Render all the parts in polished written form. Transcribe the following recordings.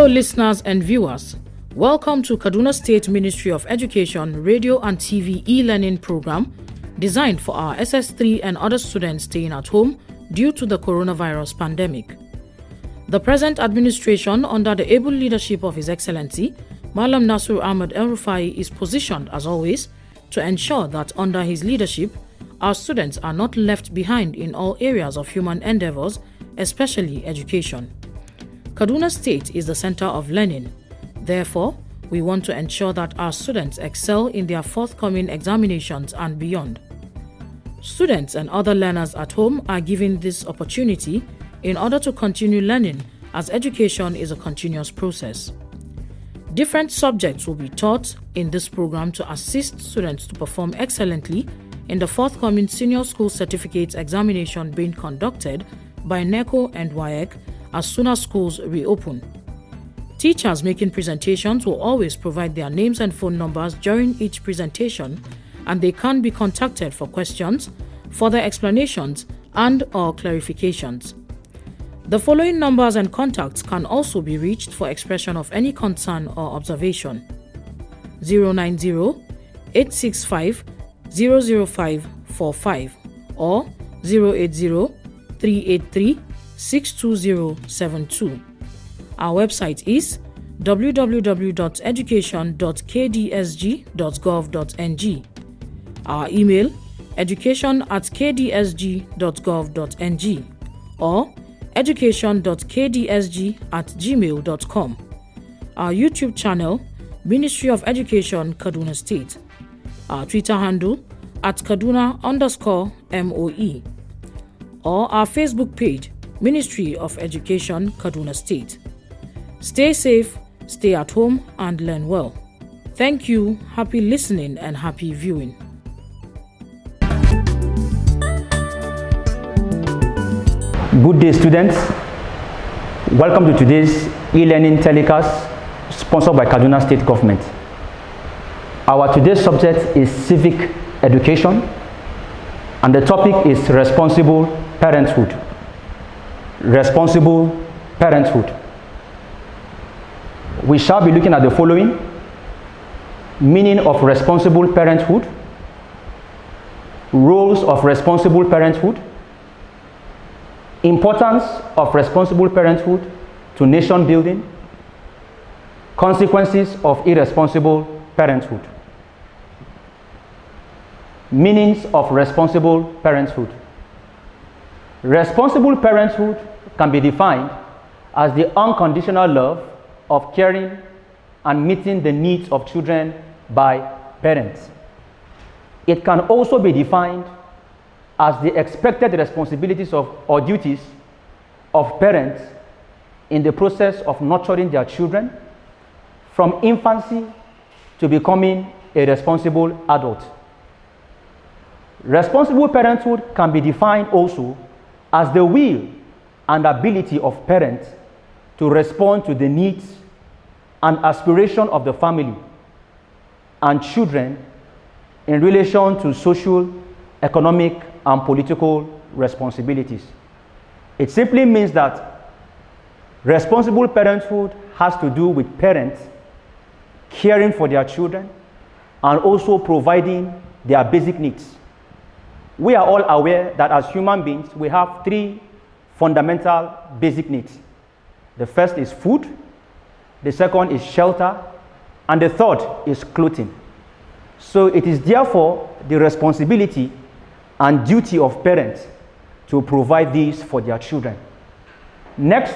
listeners and viewers. Welcome to Kaduna State Ministry of Education Radio and TV e-learning program designed for our SS3 and other students staying at home due to the coronavirus pandemic. The present administration, under the able leadership of His Excellency, Malam Nasir Ahmed El-Rufai, is positioned, as always, to ensure that under his leadership, our students are not left behind in all areas of human endeavors, especially education. Kaduna State is the center of learning. Therefore, we want to ensure that our students excel in their forthcoming examinations and beyond. Students and other learners at home are given this opportunity in order to continue learning, as education is a continuous process. Different subjects will be taught in this program to assist students to perform excellently in the forthcoming Senior School Certificate examination being conducted by NECO and WAEC as soon as schools reopen. Teachers making presentations will always provide their names and phone numbers during each presentation, and they can be contacted for questions, further explanations, and/or clarifications. The following numbers and contacts can also be reached for expression of any concern or observation: 090-865-00545 or 080-383-62072. Our website is www.education.kdsg.gov.ng. Our email education@kdsg.gov.ng or education.kdsg@gmail.com. Our YouTube channel, Ministry of Education, Kaduna State. Our Twitter handle @Kaduna_MOE. Or our Facebook page, Ministry of Education, Kaduna State. Stay safe, stay at home, and learn well. Thank you, happy listening, and happy viewing. Good day, students. Welcome to today's e-learning telecast sponsored by Kaduna State Government. Our today's subject is Civic Education, and the topic is Responsible Parenthood. Responsible Parenthood. We shall be looking at the following: meaning of responsible parenthood, roles of responsible parenthood, importance of responsible parenthood to nation building, consequences of irresponsible parenthood. Meanings of responsible parenthood. Responsible parenthood can be defined as the unconditional love of caring and meeting the needs of children by parents. It can also be defined as the expected responsibilities of or duties of parents in the process of nurturing their children from infancy to becoming a responsible adult. Responsible parenthood can be defined also as the will and ability of parents to respond to the needs and aspiration of the family and children in relation to social, economic, and political responsibilities. It simply means that responsible parenthood has to do with parents caring for their children and also providing their basic needs. We are all aware that as human beings, we have three fundamental basic needs. The first is food, the second is shelter, and the third is clothing. So it is therefore the responsibility and duty of parents to provide these for their children. Next,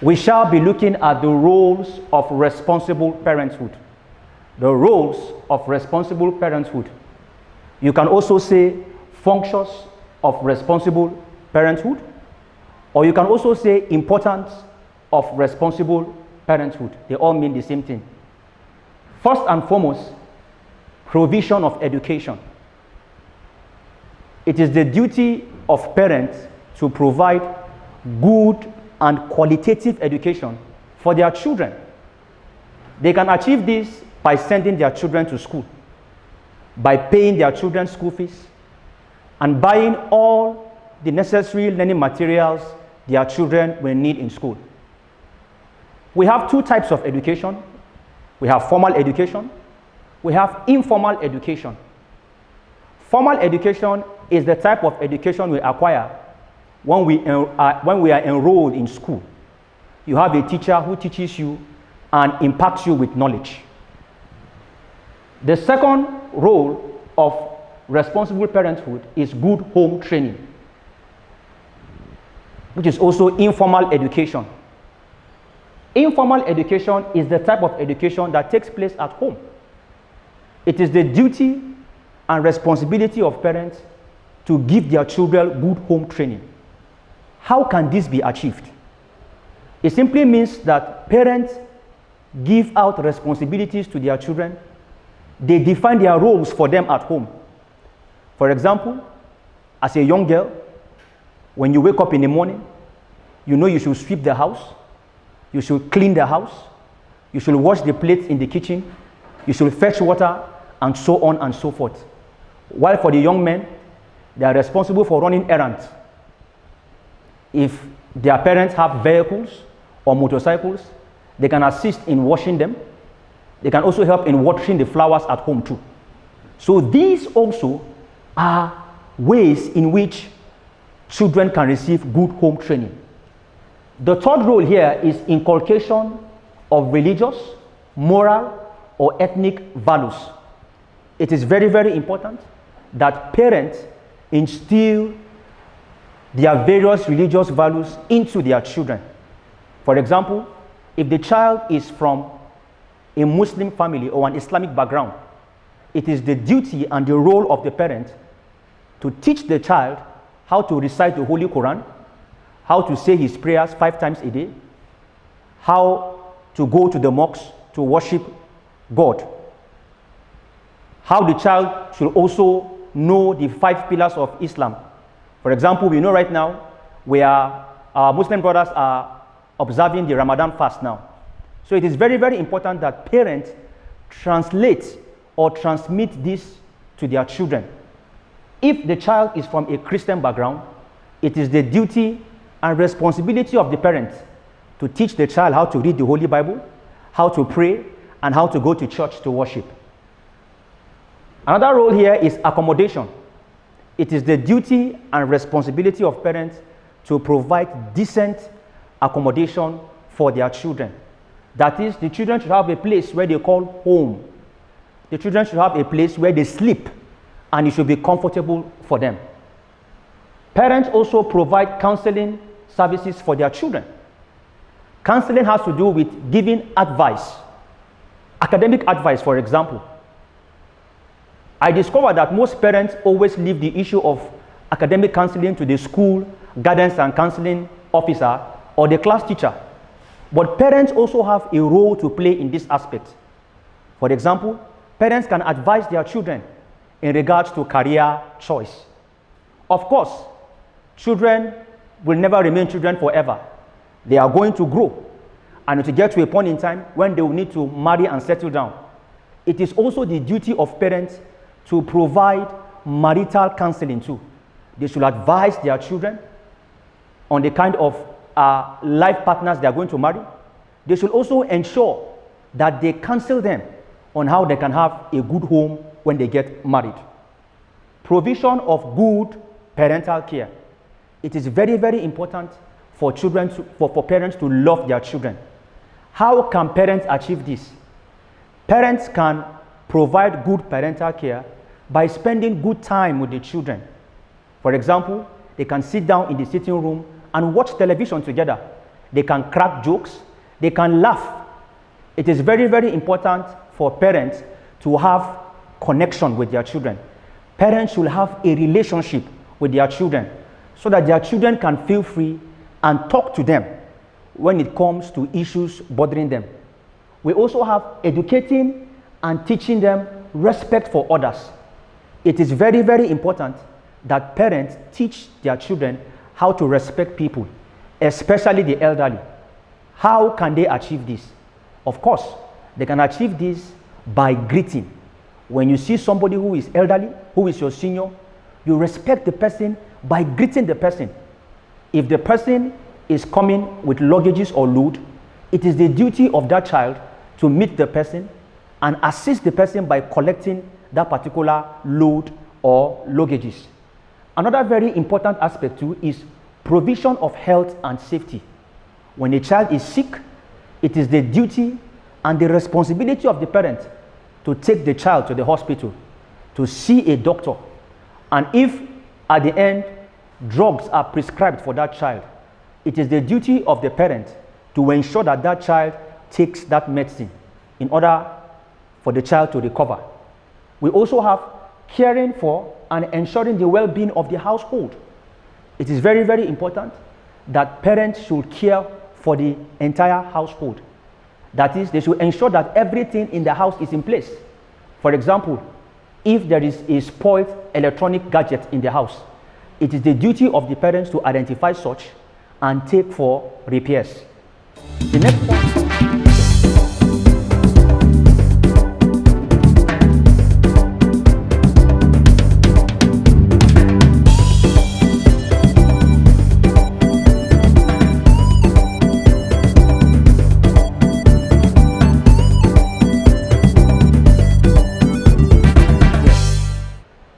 we shall be looking at the roles of responsible parenthood. The roles of responsible parenthood. You can also say functions of responsible parenthood, or you can also say importance of responsible parenthood. They all mean the same thing. First and foremost, provision of education. It is the duty of parents to provide good and qualitative education for their children. They can achieve this by sending their children to school, by paying their children's school fees, and buying all the necessary learning materials their children will need in school. We have two types of education. We have formal education. We have informal education. Formal education is the type of education we acquire when we are enrolled in school. You have a teacher who teaches you and impacts you with knowledge. The second role of responsible parenthood is good home training, which is also informal education. Informal education is the type of education that takes place at home. It is the duty and responsibility of parents to give their children good home training. How can this be achieved? It simply means that parents give out responsibilities to their children. They define their roles for them at home. For example, as a young girl, when you wake up in the morning, you know you should sweep the house, you should clean the house, you should wash the plates in the kitchen, you should fetch water, and so on and so forth. While for the young men, they are responsible for running errands. If their parents have vehicles or motorcycles, they can assist in washing them. They can also help in watering the flowers at home too. So these also are ways in which children can receive good home training. The third role here is inculcation of religious, moral, or ethnic values. It is very, very important that parents instill their various religious values into their children. For example, if the child is from a Muslim family or an Islamic background, it is the duty and the role of the parent to teach the child how to recite the Holy Quran, how to say his prayers 5 times a day, how to go to the mosque to worship God. How the child should also know the 5 pillars of Islam. For example, we know right now our Muslim brothers are observing the Ramadan fast now. So it is very, very important that parents translate or transmit this to their children. If the child is from a Christian background, it is the duty and responsibility of the parent to teach the child how to read the Holy Bible, how to pray, and how to go to church to worship. Another role here is accommodation. It is the duty and responsibility of parents to provide decent accommodation for their children. That is, the children should have a place where they call home. The children should have a place where they sleep, and it should be comfortable for them. Parents also provide counseling services for their children. Counseling has to do with giving advice, academic advice, for example. I discovered that most parents always leave the issue of academic counseling to the school guidance and counseling officer or the class teacher. But parents also have a role to play in this aspect. For example, parents can advise their children in regards to career choice. Of course, children will never remain children forever. They are going to grow, and to get to a point in time when they will need to marry and settle down. It is also the duty of parents to provide marital counseling too. They should advise their children on the kind of life partners they are going to marry. They should also ensure that they counsel them on how they can have a good home when they get married. Provision of good parental care. It is very, very important for parents to love their children. How can parents achieve this? Parents can provide good parental care by spending good time with the children. For example, they can sit down in the sitting room and watch television together. They can crack jokes. They can laugh. It is very, very important for parents to have connection with their children. Parents should have a relationship with their children so that their children can feel free and talk to them when it comes to issues bothering them. We also have educating and teaching them respect for others. It is very, very important that parents teach their children how to respect people, especially the elderly. How can they achieve this? Of course, they can achieve this by greeting. When you see somebody who is elderly, who is your senior, you respect the person by greeting the person. If the person is coming with luggages or load, it is the duty of that child to meet the person and assist the person by collecting that particular load or luggages. Another very important aspect too is provision of health and safety. When a child is sick, it is the duty and the responsibility of the parent to take the child to the hospital to see a doctor. And if at the end drugs are prescribed for that child, it is the duty of the parent to ensure that that child takes that medicine in order for the child to recover. We also have caring for and ensuring the well-being of the household. It is very, very important that parents should care for the entire household. That is, they should ensure that everything in the house is in place. For example, if there is a spoiled electronic gadget in the house, it is the duty of the parents to identify such and take for repairs. The next point.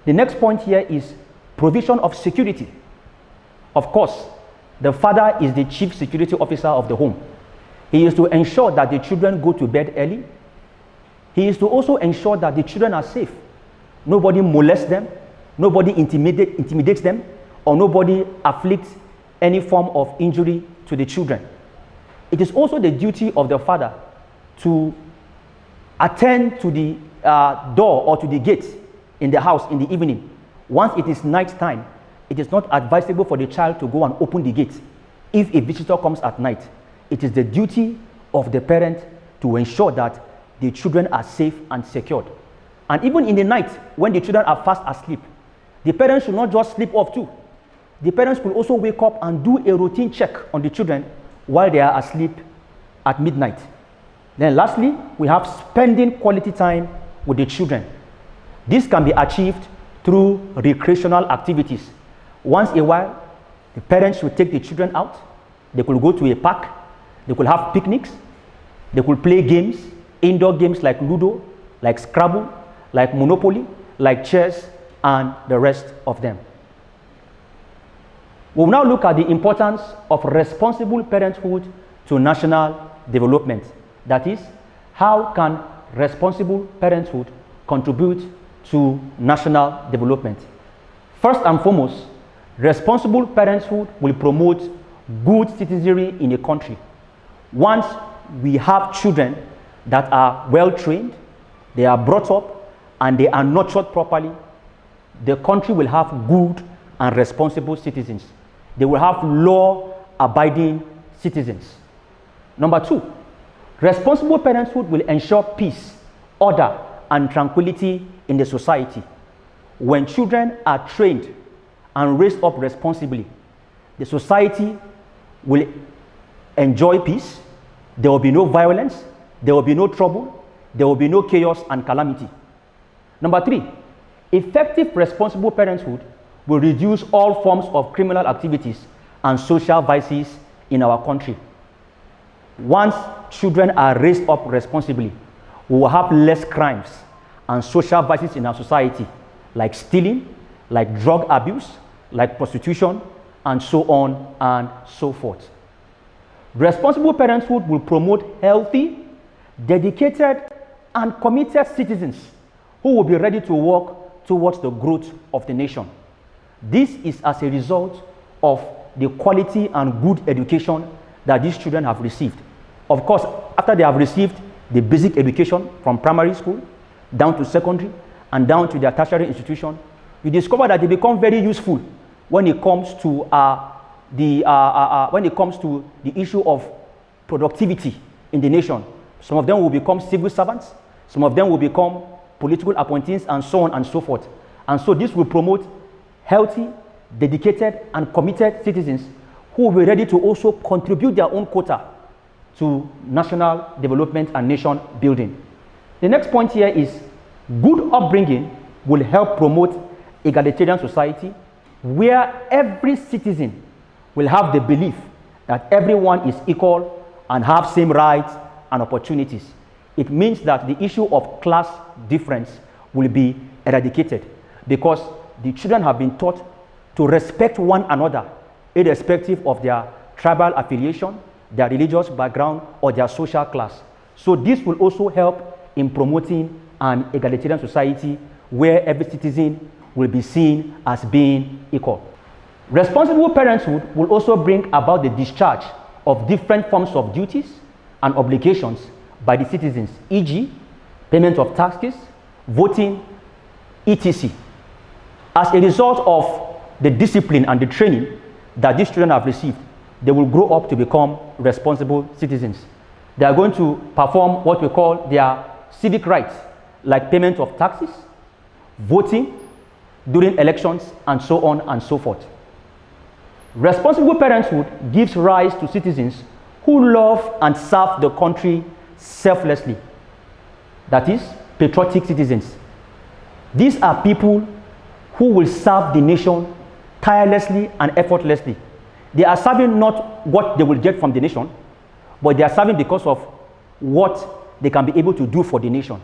The next point here is provision of security. Of course, the father is the chief security officer of the home. He is to ensure that the children go to bed early. He is to also ensure that the children are safe. Nobody molests them, nobody intimidates them, or nobody afflicts any form of injury to the children. It is also the duty of the father to attend to the door or to the gate in the house in the evening. Once it is night time, it is not advisable for the child to go and open the gate. If a visitor comes at night, it is the duty of the parent to ensure that the children are safe and secured. And even in the night, when the children are fast asleep, the parents should not just sleep off too. The parents will also wake up and do a routine check on the children while they are asleep at midnight. Then lastly, we have spending quality time with the children. This can be achieved through recreational activities. Once in a while, the parents should take the children out. They could go to a park. They could have picnics. They could play games, indoor games like Ludo, like Scrabble, like Monopoly, like chess, and the rest of them. We'll now look at the importance of responsible parenthood to national development. That is, how can responsible parenthood contribute to national development? First and foremost, responsible parenthood will promote good citizenry in a country. Once we have children that are well trained, they are brought up, and they are nurtured properly, the country will have good and responsible citizens. They will have law-abiding citizens. Number two, responsible parenthood will ensure peace, order, and tranquility in the society. When children are trained and raised up responsibly, the society will enjoy peace. There will be no violence, there will be no trouble, there will be no chaos and calamity. Number three, effective responsible parenthood will reduce all forms of criminal activities and social vices in our country. Once children are raised up responsibly, we will have less crimes and social vices in our society, like stealing, like drug abuse, like prostitution, and so on and so forth. Responsible parenthood will promote healthy, dedicated, and committed citizens who will be ready to work towards the growth of the nation. This is as a result of the quality and good education that these children have received. Of course, after they have received the basic education from primary school down to secondary and down to their tertiary institution, you discover that they become very useful when it comes to the issue of productivity in the nation. Some of them will become civil servants, some of them will become political appointees, and so on and so forth. And so this will promote healthy, dedicated, and committed citizens who will be ready to also contribute their own quota to national development and nation building. The next point here is good upbringing will help promote egalitarian society where every citizen will have the belief that everyone is equal and have same rights and opportunities. It means that the issue of class difference will be eradicated because the children have been taught to respect one another, irrespective of their tribal affiliation, their religious background, or their social class. So this will also help in promoting an egalitarian society where every citizen will be seen as being equal. Responsible parenthood will also bring about the discharge of different forms of duties and obligations by the citizens, e.g., payment of taxes, voting, etc. As a result of the discipline and the training that these children have received, they will grow up to become responsible citizens. They are going to perform what we call their civic rights, like payment of taxes, voting during elections, and so on and so forth. Responsible parenthood gives rise to citizens who love and serve the country selflessly. That is, patriotic citizens. These are people who will serve the nation tirelessly and effortlessly. They are serving not what they will get from the nation, but they are serving because of what they can be able to do for the nation.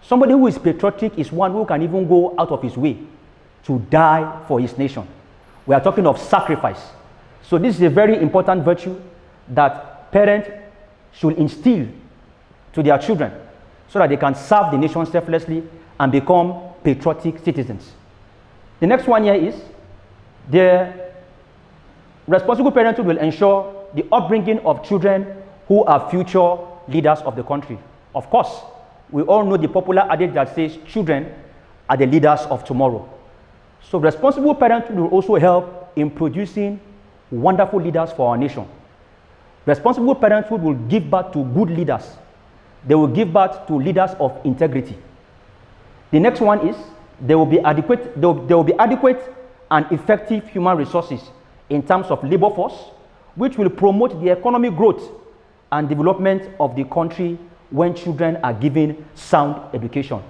Somebody who is patriotic is one who can even go out of his way to die for his nation. We are talking of sacrifice. So this is a very important virtue that parents should instill to their children so that they can serve the nation selflessly and become patriotic citizens. The next one here is the responsible parenthood will ensure the upbringing of children who are future leaders of the country. Of course, we all know the popular adage that says children are the leaders of tomorrow. So responsible parenthood will also help in producing wonderful leaders for our nation. Responsible parenthood will give birth to good leaders. They will give birth to leaders of integrity. The next one is there will be adequate and effective human resources in terms of labor force, which will promote the economic growth and development of the country when children are given sound education.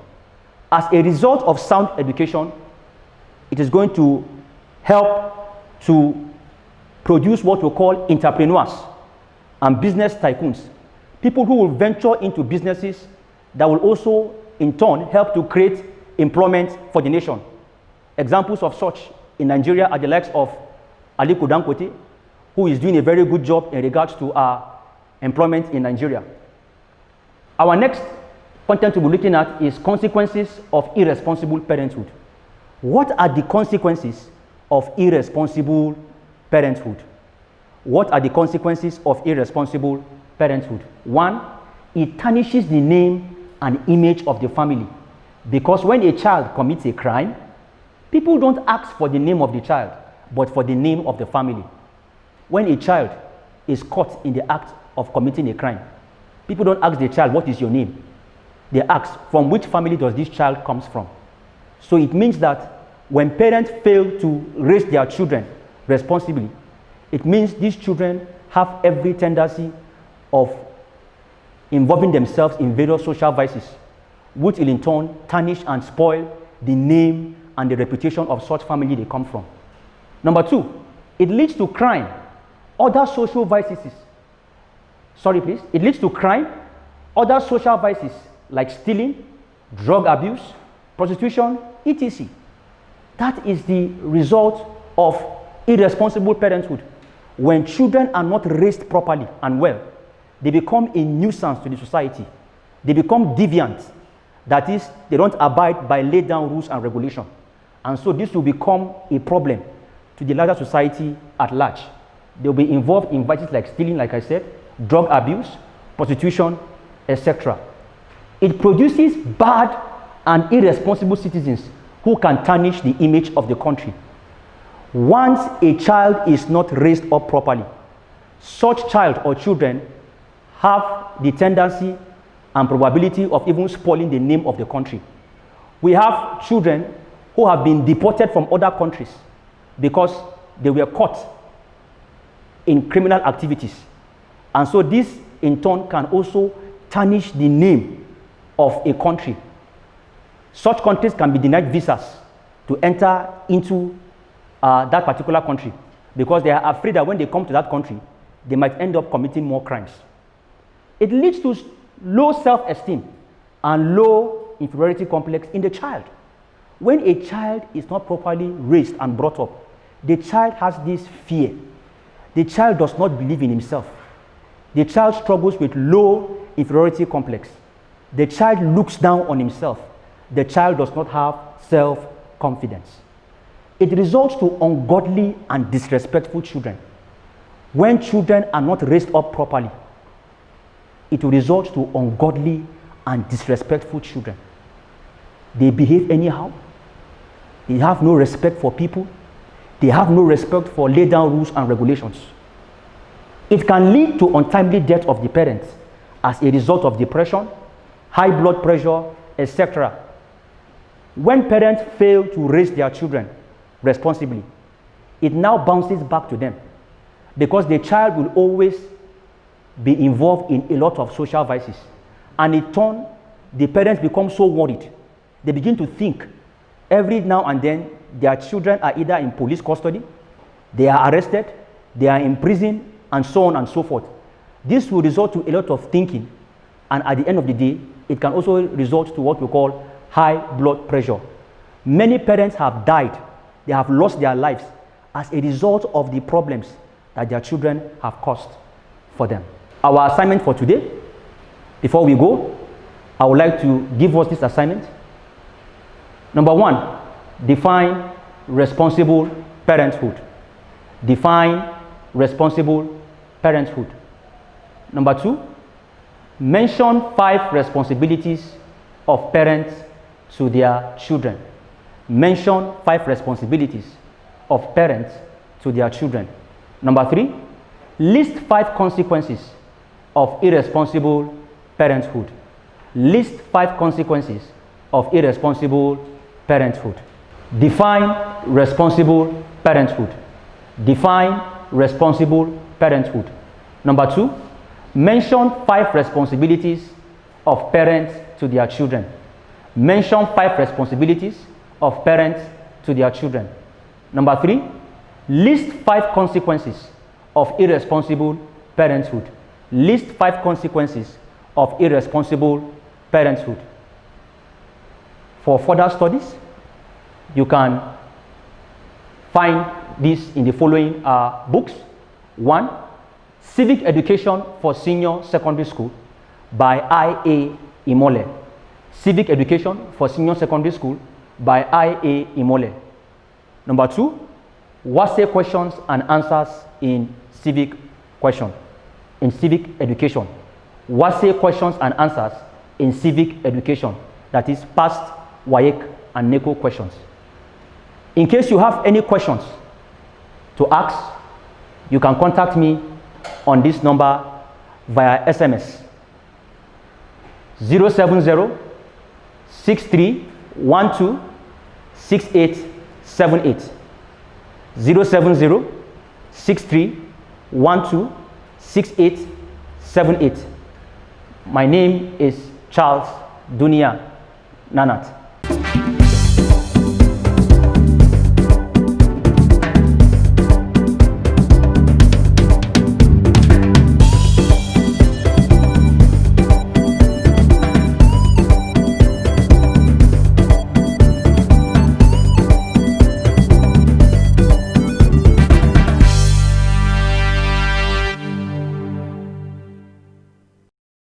As a result of sound education, it is going to help to produce what we call entrepreneurs and business tycoons, people who will venture into businesses that will also in turn help to create employment for the nation. Examples of such in Nigeria are the likes of Aliko Dangote, who is doing a very good job in regards to our employment in Nigeria. Our next content we'll be looking at is consequences of irresponsible parenthood. What are the consequences of irresponsible parenthood? What are the consequences of irresponsible parenthood? One, it tarnishes the name and image of the family. Because when a child commits a crime, people don't ask for the name of the child, but for the name of the family. When a child is caught in the act of committing a crime, people don't ask the child, what is your name? They ask, from which family does this child comes from? So it means that when parents fail to raise their children responsibly, it means these children have every tendency of involving themselves in various social vices, which will in turn tarnish and spoil the name and the reputation of such family they come from. Number two, it leads to crime, other social vices. It leads to crime, other social vices like stealing, drug abuse, prostitution, etc. That is the result of irresponsible parenthood. When children are not raised properly and well, they become a nuisance to the society. They become deviant. That is, they don't abide by laid down rules and regulation. And so this will become a problem to the larger society at large. They will be involved in vices like stealing, like I said, drug abuse, prostitution, etc. It produces bad and irresponsible citizens who can tarnish the image of the country. Once a child is not raised up properly, such child or children have the tendency and probability of even spoiling the name of the country. We have children who have been deported from other countries because they were caught in criminal activities. And so this in turn can also tarnish the name of a country. Such countries can be denied visas to enter into that particular country because they are afraid that when they come to that country, they might end up committing more crimes. It leads to low self-esteem and low inferiority complex in the child. When a child is not properly raised and brought up, the child has this fear. The child does not believe in himself. The child struggles with low inferiority complex. The child looks down on himself. The child does not have self-confidence. It results to ungodly and disrespectful children. When children are not raised up properly, it will result to ungodly and disrespectful children. They behave anyhow. They have no respect for people. They have no respect for laid down rules and regulations. It can lead to untimely death of the parents as a result of depression, high blood pressure, etc. When parents fail to raise their children responsibly, it now bounces back to them because the child will always be involved in a lot of social vices. And in turn, the parents become so worried. They begin to think every now and then their children are either in police custody, they are arrested, they are in prison, and so on and so forth. This will result to a lot of thinking, and at the end of the day, it can also result to what we call high blood pressure. Many parents have died, they have lost their lives as a result of the problems that their children have caused for them. Our assignment for today, before we go, I would like to give us this assignment. Number 1, define responsible parenthood. Define responsible parenthood. Number 2, mention 5 responsibilities of parents to their children. Mention 5 responsibilities of parents to their children. Number 3, list 5 consequences of irresponsible parenthood. List 5 consequences of irresponsible parenthood. Define responsible parenthood. Define responsible parenthood. Number 2, mention 5 responsibilities of parents to their children. Mention 5 responsibilities of parents to their children. Number 3, list 5 consequences of irresponsible parenthood. List 5 consequences of irresponsible parenthood. For further studies, you can find this in the following books. 1, Civic Education for Senior Secondary School by I.A. Imole. Civic Education for Senior Secondary School by I.A. Imole. Number 2, WASE questions and answers in civic education. WASE questions and answers in civic education, that is past WAEC and NECO questions. In case you have any questions to ask, you can contact me on this number via SMS 070 6312 6878 070 6312 6878. My name is Charles Dunia Nanat.